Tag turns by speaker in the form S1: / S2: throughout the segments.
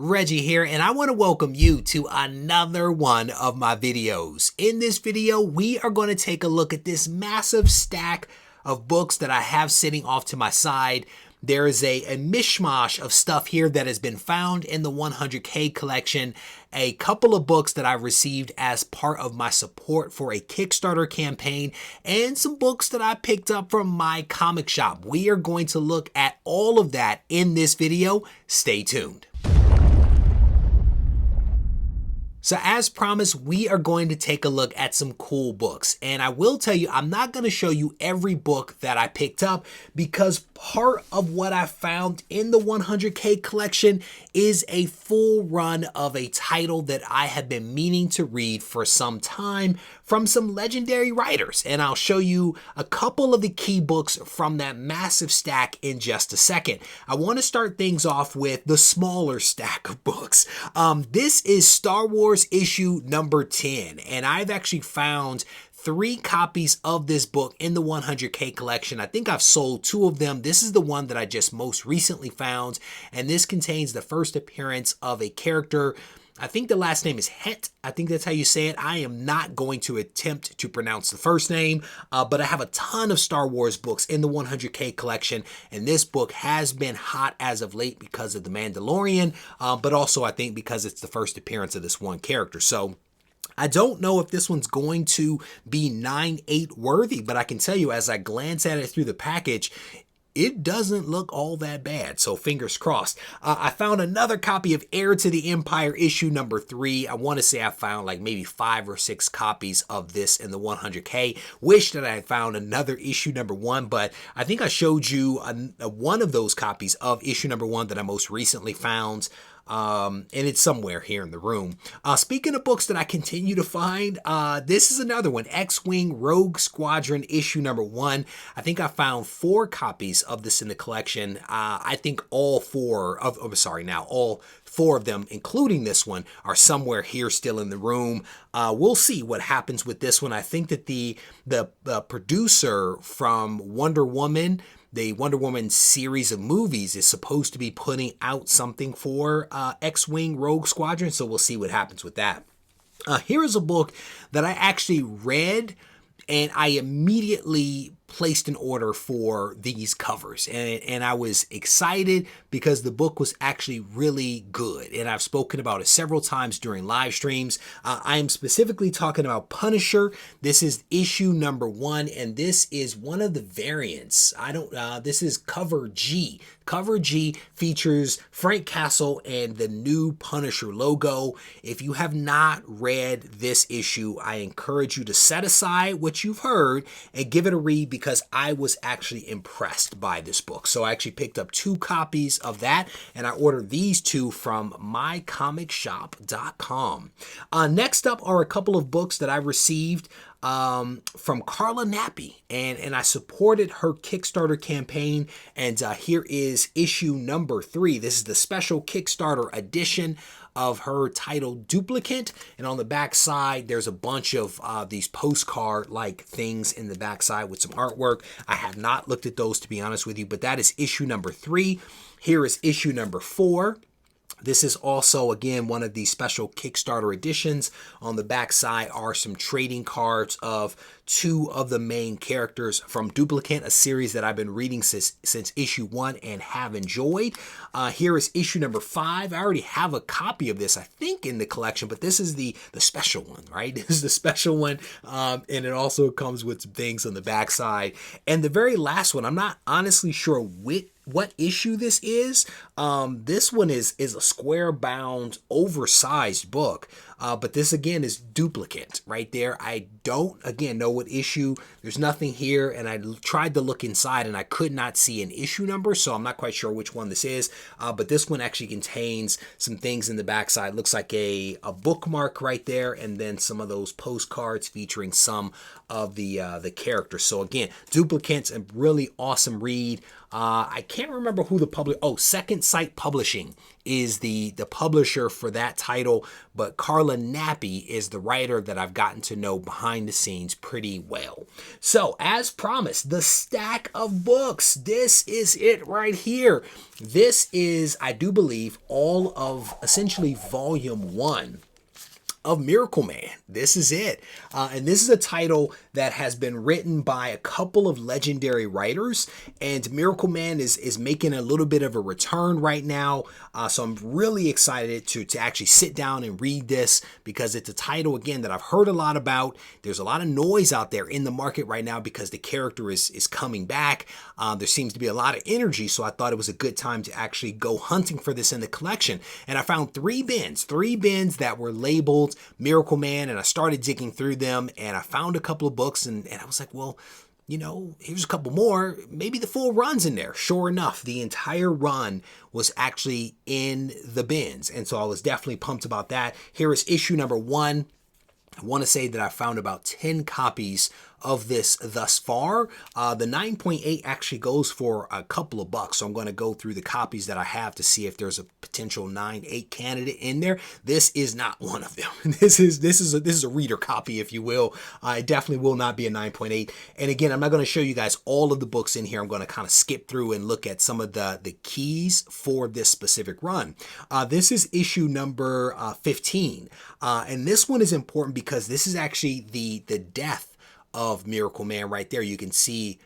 S1: Reggie here, and I want to welcome you to another one of my videos. In this video, we are going to take a look at this massive stack of books that I have sitting off to my side. There is a mishmash of stuff here that has been found in the 100K collection, a couple of books that I received as part of my support for a Kickstarter campaign, and some books that I picked up from my comic shop. We are going to look at all of that in this video. Stay tuned. So as promised, we are going to take a look at some cool books. And I will tell you, I'm not going to show you every book that I picked up because part of what I found in the 100K collection is a full run of a title that I have been meaning to read for some time from some legendary writers. And I'll show you a couple of the key books from that massive stack in just a second. I want to start things off with the smaller stack of books. This is Star Wars issue number 10, and I've actually found 3 copies of this book in the 100K collection. I think I've sold 2 of them. This is the one that I just most recently found, and this contains the first appearance of a character. I think the last name is Het. I think that's how you say it. I am not going to attempt to pronounce the first name, but I have a ton of Star Wars books in the 100K collection, and this book has been hot as of late because of The Mandalorian, but also I think because it's the first appearance of this one character. So I don't know if this one's going to be 9.8 worthy, but I can tell you as I glance at it through the package, it doesn't look all that bad, so fingers crossed. I found another copy of Heir to the Empire issue number 3. I want to say I found like maybe 5 or 6 copies of this in the 100K. Wish that I had found another issue number 1, but I think I showed you one of those copies of issue number 1 that I most recently found. And it's somewhere here in the room. Speaking of books that I continue to find, this is another one, X-Wing Rogue Squadron issue number 1. I think I found 4 copies of this in the collection. I think all 4 of them, including this one, are somewhere here still in the room. We'll see what happens with this one. I think that the producer from Wonder Woman, the Wonder Woman series of movies, is supposed to be putting out something for X-Wing Rogue Squadron, so we'll see what happens with that. Here is a book that I actually read, and I immediately placed an order for these covers, and I was excited because the book was actually really good, and I've spoken about it several times during live streams. I am specifically talking about Punisher. This is issue number 1, and this is one of the variants. This is cover G. Cover G features Frank Castle and the new Punisher logo. If you have not read this issue, I encourage you to set aside what you've heard and give it a read, because I was actually impressed by this book. So I actually picked up 2 copies of that, and I ordered these 2 from mycomicshop.com. Next up are a couple of books that I received from Carla Nappi, and I supported her Kickstarter campaign, and here is issue number 3. This is the special Kickstarter edition of her title Duplicate, and on the back side there's a bunch of these postcard like things in the back side with some artwork. I have not looked at those, to be honest with you, but that is issue number 3. Here is issue number 4. This is also, again, one of these special Kickstarter editions. On the back side are some trading cards of 2 of the main characters from Duplicate, a series that I've been reading since issue 1 and have enjoyed. Here is issue number 5. I already have a copy of this, I think, in the collection, but this is the special one, right? This is the special one, and it also comes with some things on the back side. And the very last one, I'm not honestly sure what issue this is. This one is a square bound, oversized book, but this again is Duplicate right there. I don't again know what issue. There's nothing here, and I tried to look inside and I could not see an issue number, so I'm not quite sure which one this is. But this one actually contains some things in the backside. Looks like a bookmark right there, and then some of those postcards featuring some of the characters. So again, Duplicate's a really awesome read. I can't remember who the publisher, Second Sight Publishing is the publisher for that title, but Carla Nappi is the writer that I've gotten to know behind the scenes pretty well. So as promised, the stack of books, this is it right here. This is, I do believe, all of essentially volume 1 of Miracleman. This is it. And this is a title that has been written by a couple of legendary writers, and Miracleman is making a little bit of a return right now. So I'm really excited to actually sit down and read this, because it's a title, again, that I've heard a lot about. There's a lot of noise out there in the market right now because the character is coming back. There seems to be a lot of energy, so I thought it was a good time to actually go hunting for this in the collection. And I found three bins that were labeled Miracleman, and I started digging through them, and I found a couple of books, and I was like, well, you know, here's a couple more, maybe the full run's in there. Sure enough, the entire run was actually in the bins, and so I was definitely pumped about that. Here is issue number 1. I want to say that I found about 10 copies of this thus far. The 9.8 actually goes for a couple of bucks, so I'm going to go through the copies that I have to see if there's a potential 9.8 candidate in there. This is not one of them. This is a reader copy, if you will. It definitely will not be a 9.8. And again, I'm not going to show you guys all of the books in here. I'm going to kind of skip through and look at some of the keys for this specific run. This is issue number 15, and this one is important because this is actually the death of Miracleman right there. You can see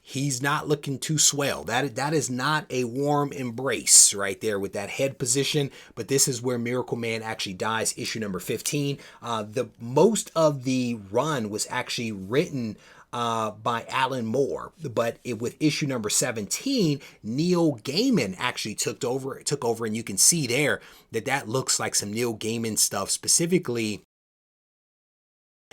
S1: he's not looking too swell. That is not a warm embrace right there with that head position, but this is where Miracleman actually dies, issue number 15. The most of the run was actually written by Alan Moore, but with issue number 17, Neil Gaiman actually took over, and you can see there that looks like some Neil Gaiman stuff. Specifically,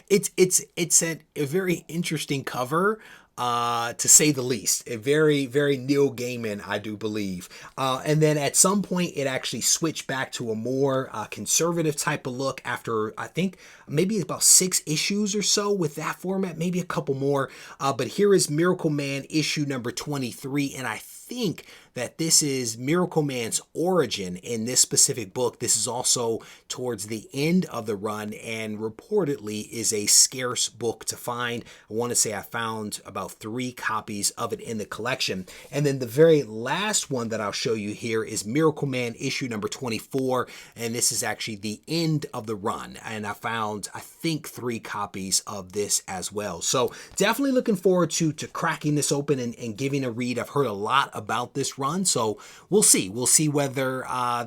S1: it's a very interesting cover, to say the least. A very, very Neil Gaiman, I do believe. And then at some point, it actually switched back to a more conservative type of look after, I think, maybe about 6 issues or so with that format, maybe a couple more. But here is Miracleman issue number 23, and I think that this is Miracleman's origin in this specific book. This is also towards the end of the run, and reportedly is a scarce book to find. I want to say I found about 3 copies of it in the collection. And then the very last one that I'll show you here is Miracleman issue number 24, and this is actually the end of the run. And I found, I think, 3 copies of this as well. So definitely looking forward to cracking this open and giving a read. I've heard a lot about this run, so we'll see. We'll see whether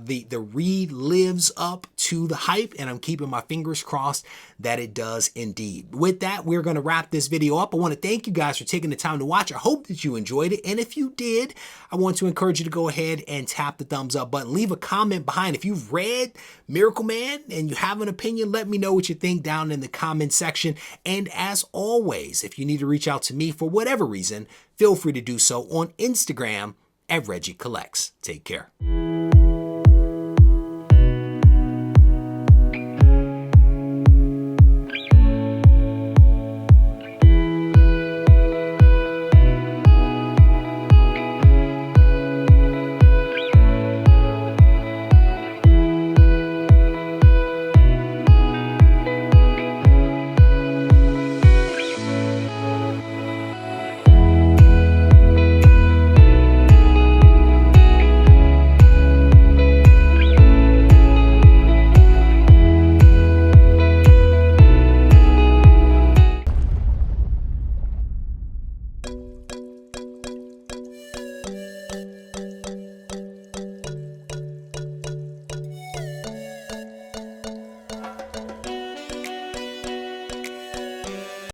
S1: the read lives up to the hype, and I'm keeping my fingers crossed that it does indeed. With that, we're going to wrap this video up. I want to thank you guys for taking the time to watch. I hope that you enjoyed it, and if you did, I want to encourage you to go ahead and tap the thumbs up button. Leave a comment behind. If you've read Miracleman and you have an opinion, let me know what you think down in the comment section. And as always, if you need to reach out to me for whatever reason, feel free to do so on Instagram at Regie Collects. Take care.